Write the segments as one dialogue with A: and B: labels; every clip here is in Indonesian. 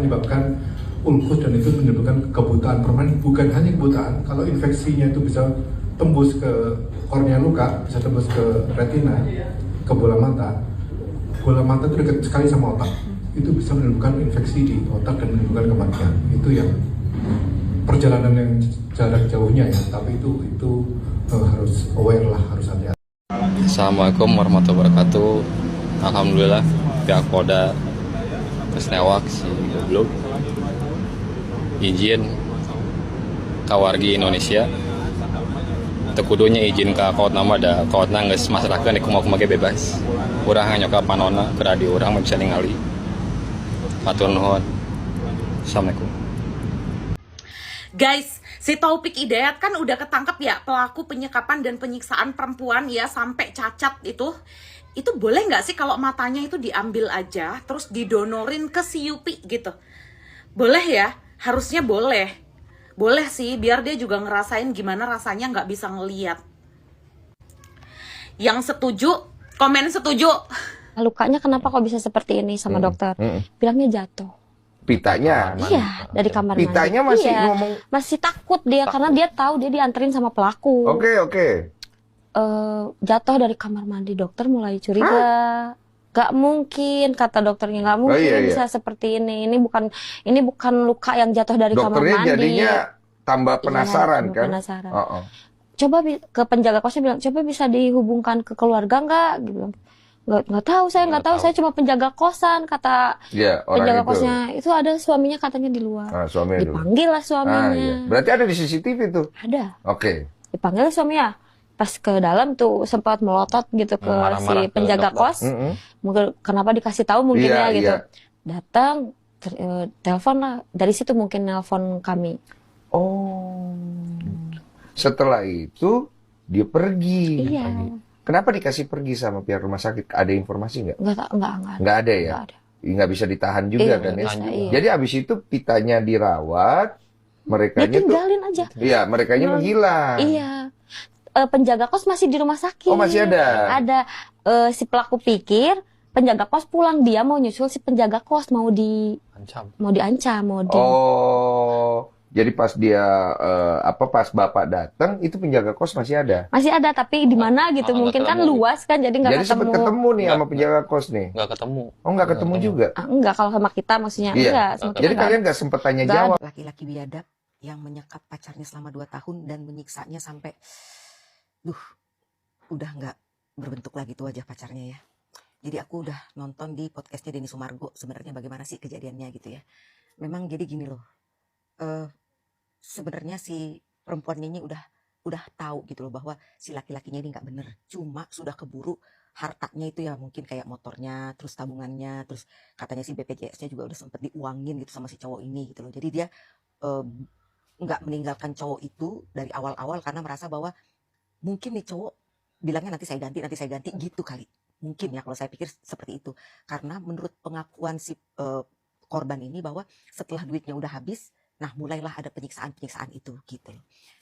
A: menyebabkan ulkus dan itu menyebabkan kebutaan permanen. Bukan hanya kebutaan, kalau infeksinya itu bisa tembus ke kornea luka, bisa tembus ke retina, ke bola mata. Bola mata itu dekat sekali sama otak. Itu bisa menimbulkan infeksi di otak dan menimbulkan kematian. Itu yang perjalanan yang jarak jauhnya ya, tapi itu harus aware lah, harus hati-hati.
B: Assalamualaikum warahmatullahi wabarakatuh. Alhamdulillah pihak Polda Kesnewak si Goblok izin kawargi Indonesia tekudunya izin ke kaut nama ada kautna geus masarakeun kumaha bebas urang nyoka panonna ke radio urang bisa ningali matur nuhun. Assalamualaikum.
C: Guys, si Taufik Hidayat kan udah ketangkep ya pelaku penyekapan dan penyiksaan perempuan ya sampai cacat itu. Itu boleh nggak sih kalau matanya itu diambil aja terus didonorin ke si Yupi gitu? Boleh ya? Harusnya boleh. Boleh sih, biar dia juga ngerasain gimana rasanya nggak bisa ngeliat. Yang setuju, komen setuju.
D: Lukanya kenapa kok bisa seperti ini sama dokter? Bilangnya jatuh.
E: Pitanya?
D: Iya, dari kamar mandi.
E: Pitanya masih ngomong?
D: Masih takut dia, karena dia tahu dia dianterin sama pelaku.
E: Oke.
D: Jatuh dari kamar mandi, dokter mulai curiga. Gak mungkin, kata dokternya, gak mungkin bisa seperti ini. Ini bukan luka yang jatuh dari kamar mandi.
E: Dokternya jadinya tambah penasaran kan?
D: Penasaran. Coba ke penjaga kosnya bilang, coba bisa dihubungkan ke keluarga nggak? Gitu. Nggak tahu, saya cuma penjaga kosan, kata penjaga kosnya. Itu ada suaminya katanya di luar. Dipanggil lah suaminya.
E: Berarti ada di CCTV tuh?
D: Ada.
E: Oke.
D: Dipanggil suaminya. Pas ke dalam tuh sempat melotot gitu ke si penjaga kos. Mungkin kenapa dikasih tahu mungkin ya gitu. Datang, telepon lah. Dari situ mungkin nelpon kami.
E: Oh. Setelah itu dia pergi.
D: Iya.
E: Kenapa dikasih pergi sama pihak rumah sakit? Ada informasi nggak?
D: Nggak
E: ada ya? Nggak bisa ditahan juga kan ya? Jadi abis itu pitanya dirawat, merekanya
D: ditinggalin aja.
E: Iya, merekanya menghilang.
D: Iya. Penjaga kos masih di rumah sakit.
E: Oh, masih ada?
D: Ada. Si pelaku pikir penjaga kos pulang, dia mau nyusul si penjaga kos, mau diancam.
E: Oh, jadi pas dia pas bapak datang itu penjaga kos masih ada?
D: Masih ada, tapi di mana gitu? Mungkin kan luas kan, jadi nggak ketemu.
E: Jadi sempat ketemu nih sama penjaga kos nih?
B: Nggak ketemu.
E: Oh, nggak ketemu juga?
D: Enggak, kalau sama kita maksudnya.
E: Iya. Jadi kalian nggak sempat tanya jawab?
F: Laki-laki biadab yang menyekap pacarnya selama 2 tahun dan menyiksanya sampai udah nggak berbentuk lagi tuh wajah pacarnya ya. Jadi aku udah nonton di podcastnya Denny Sumargo, sebenarnya bagaimana sih kejadiannya gitu ya. Memang jadi gini loh, sebenarnya si perempuannya ini udah tahu gitu loh bahwa si laki-lakinya ini nggak bener, cuma sudah keburu hartanya itu ya, mungkin kayak motornya, terus tabungannya, terus katanya si BPJS-nya juga udah sempet diuangin gitu sama si cowok ini gitu loh. Jadi dia nggak meninggalkan cowok itu dari awal-awal karena merasa bahwa mungkin nih cowok bilangnya nanti saya ganti gitu kali. Mungkin ya kalau saya pikir seperti itu. Karena menurut pengakuan si korban ini bahwa setelah duitnya udah habis, nah mulailah ada penyiksaan itu gitu.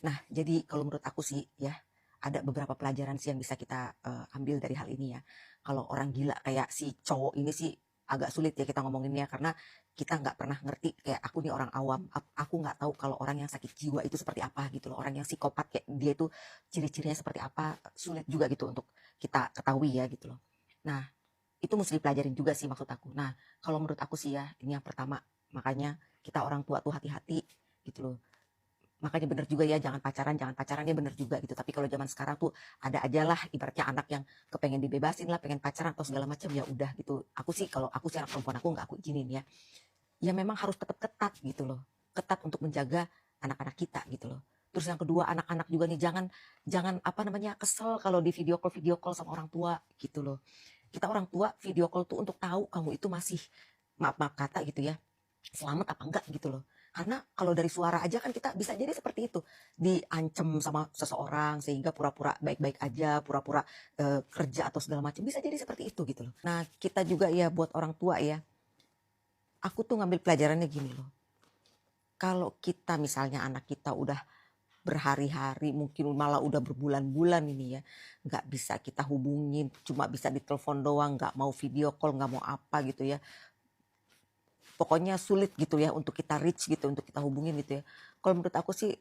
F: Nah jadi kalau menurut aku sih ya, ada beberapa pelajaran sih yang bisa kita ambil dari hal ini ya. Kalau orang gila kayak si cowok ini sih agak sulit ya kita ngomonginnya, karena kita nggak pernah ngerti. Kayak aku nih orang awam, aku nggak tahu kalau orang yang sakit jiwa itu seperti apa gitu loh. Orang yang psikopat kayak dia itu ciri-cirinya seperti apa, sulit juga gitu untuk kita ketahui ya gitu loh. Nah itu mesti dipelajarin juga sih maksud aku. Nah kalau menurut aku sih ya, ini yang pertama, makanya kita orang tua tuh hati-hati gitu loh. Makanya bener juga ya, jangan pacaran ya, bener juga gitu. Tapi kalau zaman sekarang tuh ada aja lah ibaratnya anak yang kepengen dibebasin lah, pengen pacaran atau segala macam, ya udah gitu. Aku sih kalau aku sih anak perempuan, aku nggak aku izinin ya. Ya memang harus tetap ketat gitu loh. Ketat untuk menjaga anak-anak kita gitu loh. Terus yang kedua, anak-anak juga nih jangan kesel kalau di video call sama orang tua gitu loh. Kita orang tua video call tuh untuk tahu kamu itu masih maaf kata gitu ya, selamat apa enggak gitu loh. Karena kalau dari suara aja kan kita bisa jadi seperti itu, diancam sama seseorang sehingga pura-pura baik-baik aja, pura-pura kerja atau segala macam, bisa jadi seperti itu gitu loh. Nah kita juga ya buat orang tua ya, aku tuh ngambil pelajarannya gini loh. Kalau kita misalnya anak kita udah berhari-hari, mungkin malah udah berbulan-bulan ini ya, nggak bisa kita hubungin, cuma bisa ditelepon doang, nggak mau video call, nggak mau apa gitu ya. pokoknya sulit gitu ya untuk kita reach gitu, untuk kita hubungin gitu ya. Kalau menurut aku sih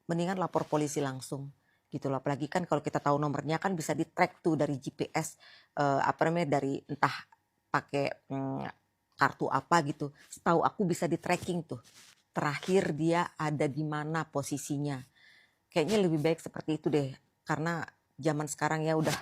F: mendingan lapor polisi langsung gitu loh. Apalagi kan kalau kita tahu nomornya kan bisa di track tuh dari GPS, dari entah pakai kartu apa gitu. Setahu aku bisa di tracking tuh. Terakhir dia ada di mana posisinya. Kayaknya lebih baik seperti itu deh. Karena zaman sekarang ya udah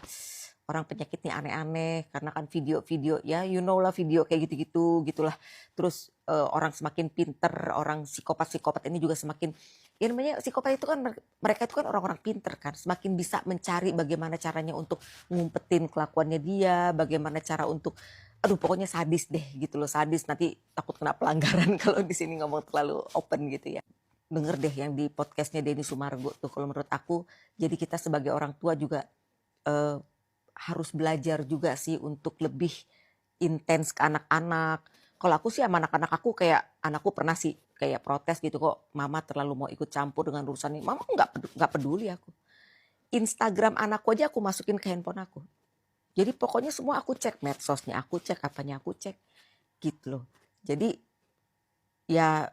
F: orang penyakitnya aneh-aneh. Karena kan video-video ya you know lah, video kayak gitu-gitu gitulah. Terus orang semakin pinter, orang psikopat-psikopat ini juga semakin, ya namanya psikopat itu kan mereka itu kan orang-orang pinter kan. Semakin bisa mencari bagaimana caranya untuk ngumpetin kelakuannya dia. Bagaimana cara untuk, aduh pokoknya sadis deh gitu loh, sadis, nanti takut kena pelanggaran kalau di sini ngomong terlalu open gitu ya. Denger deh yang di podcastnya Denny Sumargo tuh, kalau menurut aku jadi kita sebagai orang tua juga harus belajar juga sih untuk lebih intens ke anak-anak. Kalau aku sih sama anak-anak aku, kayak anakku pernah sih kayak protes gitu, kok mama terlalu mau ikut campur dengan urusan ini. Mama nggak peduli aku. Instagram anakku aja aku masukin ke handphone aku. Jadi pokoknya semua aku cek, medsosnya aku cek, apanya aku cek gitu loh. Jadi ya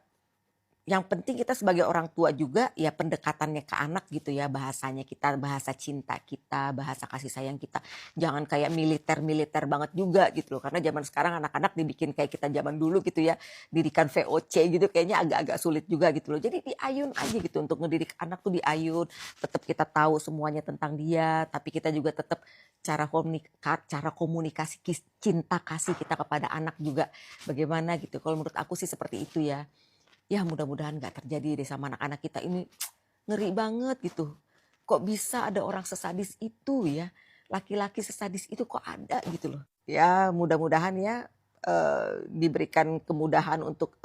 F: yang penting kita sebagai orang tua juga ya pendekatannya ke anak gitu ya, bahasanya kita, bahasa cinta kita, bahasa kasih sayang kita. Jangan kayak militer-militer banget juga gitu loh. Karena zaman sekarang anak-anak dibikin kayak kita zaman dulu gitu ya, didikan VOC gitu, kayaknya agak-agak sulit juga gitu loh. Jadi diayun aja gitu, untuk ngedidik anak tuh diayun. Tetap kita tahu semuanya tentang dia, tapi kita juga tetap cara komunikasi cinta kasih kita kepada anak juga bagaimana gitu. Kalau menurut aku sih seperti itu ya. Ya mudah-mudahan gak terjadi deh sama anak-anak kita ini. Ngeri banget gitu. Kok bisa ada orang sesadis itu ya. Laki-laki sesadis itu kok ada gitu loh. Ya mudah-mudahan ya diberikan kemudahan untuk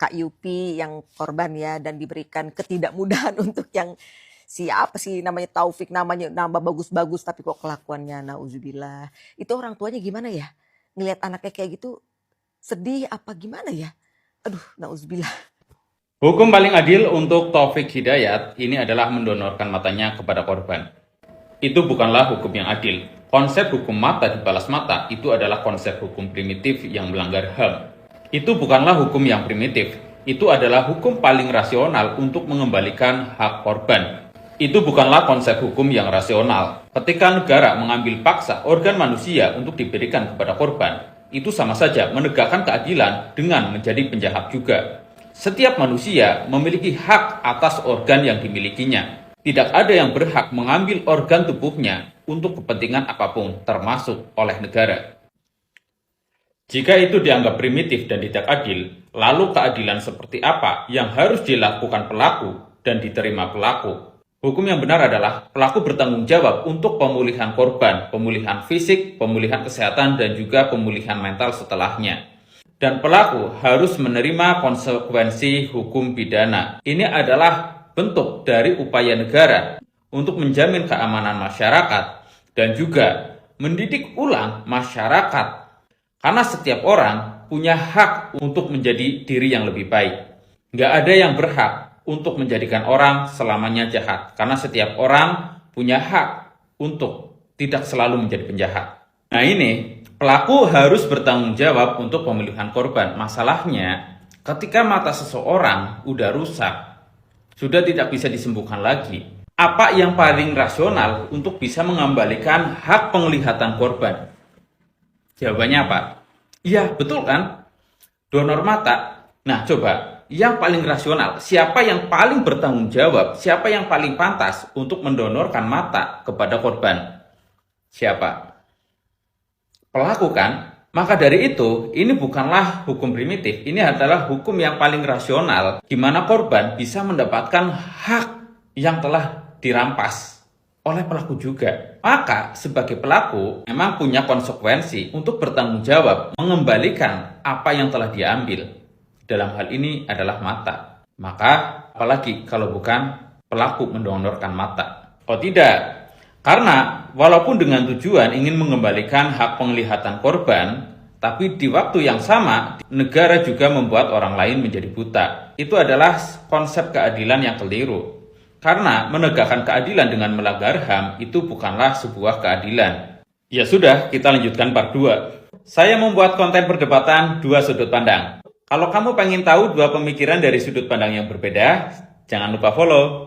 F: Kak Yupi yang korban ya. Dan diberikan ketidakmudahan untuk yang siapa sih namanya Taufik, namanya nambah bagus-bagus tapi kok kelakuannya nauzubillah. Itu orang tuanya gimana ya? Ngelihat anaknya kayak gitu sedih apa gimana ya? Aduh, nauzubillah.
G: Hukum paling adil untuk Taufik Hidayat ini adalah mendonorkan matanya kepada korban. Itu bukanlah hukum yang adil. Konsep hukum mata dibalas mata itu adalah konsep hukum primitif yang melanggar HAM. Itu bukanlah hukum yang primitif. Itu adalah hukum paling rasional untuk mengembalikan hak korban. Itu bukanlah konsep hukum yang rasional. Ketika negara mengambil paksa organ manusia untuk diberikan kepada korban, itu sama saja menegakkan keadilan dengan menjadi penjahat juga. Setiap manusia memiliki hak atas organ yang dimilikinya. Tidak ada yang berhak mengambil organ tubuhnya untuk kepentingan apapun, termasuk oleh negara. Jika itu dianggap primitif dan tidak adil, lalu keadilan seperti apa yang harus dilakukan pelaku dan diterima pelaku? Hukum yang benar adalah pelaku bertanggung jawab untuk pemulihan korban, pemulihan fisik, pemulihan kesehatan, dan juga pemulihan mental setelahnya. Dan pelaku harus menerima konsekuensi hukum pidana. Ini adalah bentuk dari upaya negara untuk menjamin keamanan masyarakat dan juga mendidik ulang masyarakat. Karena setiap orang punya hak untuk menjadi diri yang lebih baik. Nggak ada yang berhak untuk menjadikan orang selamanya jahat. Karena setiap orang punya hak untuk tidak selalu menjadi penjahat. Nah ini, pelaku harus bertanggung jawab untuk pemulihan korban. Masalahnya, ketika mata seseorang udah rusak, sudah tidak bisa disembuhkan lagi. Apa yang paling rasional untuk bisa mengembalikan hak penglihatan korban? Jawabannya apa? Iya, betul kan? Donor mata. Nah coba, yang paling rasional, siapa yang paling bertanggung jawab, siapa yang paling pantas untuk mendonorkan mata kepada korban? Siapa? Pelaku kan? Maka dari itu, ini bukanlah hukum primitif, ini adalah hukum yang paling rasional, di mana korban bisa mendapatkan hak yang telah dirampas oleh pelaku juga. Maka sebagai pelaku memang punya konsekuensi untuk bertanggung jawab, mengembalikan apa yang telah diambil. Dalam hal ini adalah mata. Maka apalagi kalau bukan pelaku mendonorkan mata. Oh tidak, karena walaupun dengan tujuan ingin mengembalikan hak penglihatan korban, tapi di waktu yang sama negara juga membuat orang lain menjadi buta. Itu adalah konsep keadilan yang keliru. Karena menegakkan keadilan dengan melanggar HAM itu bukanlah sebuah keadilan. Ya sudah, kita lanjutkan part 2. Saya membuat konten perdebatan dua sudut pandang. Kalau kamu pengen tahu dua pemikiran dari sudut pandang yang berbeda, jangan lupa follow.